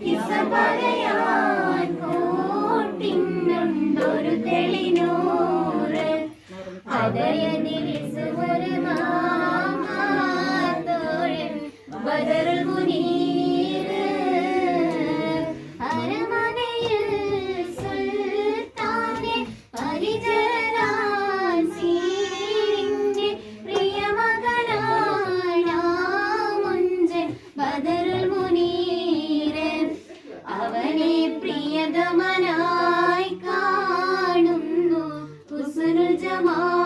കിസ്സ പറയാൻ കൂട്ടിന്നുണ്ടൊരു തെളിനൂറ് അതയതിരിസ് ഒരു മാത്തോഴൻ ബദറുൽ മുനീർ അരമനയിൽ സുൽത്താനെ പരിചരാൻ സീരിന്റെ പ്രിയമകനാണ് മുഞ്ചൻ ബദറുൽ മുനീർ അവനെ പ്രിയതമനായി കാണുന്നു ഹുസ്നുൽ ജമാൽ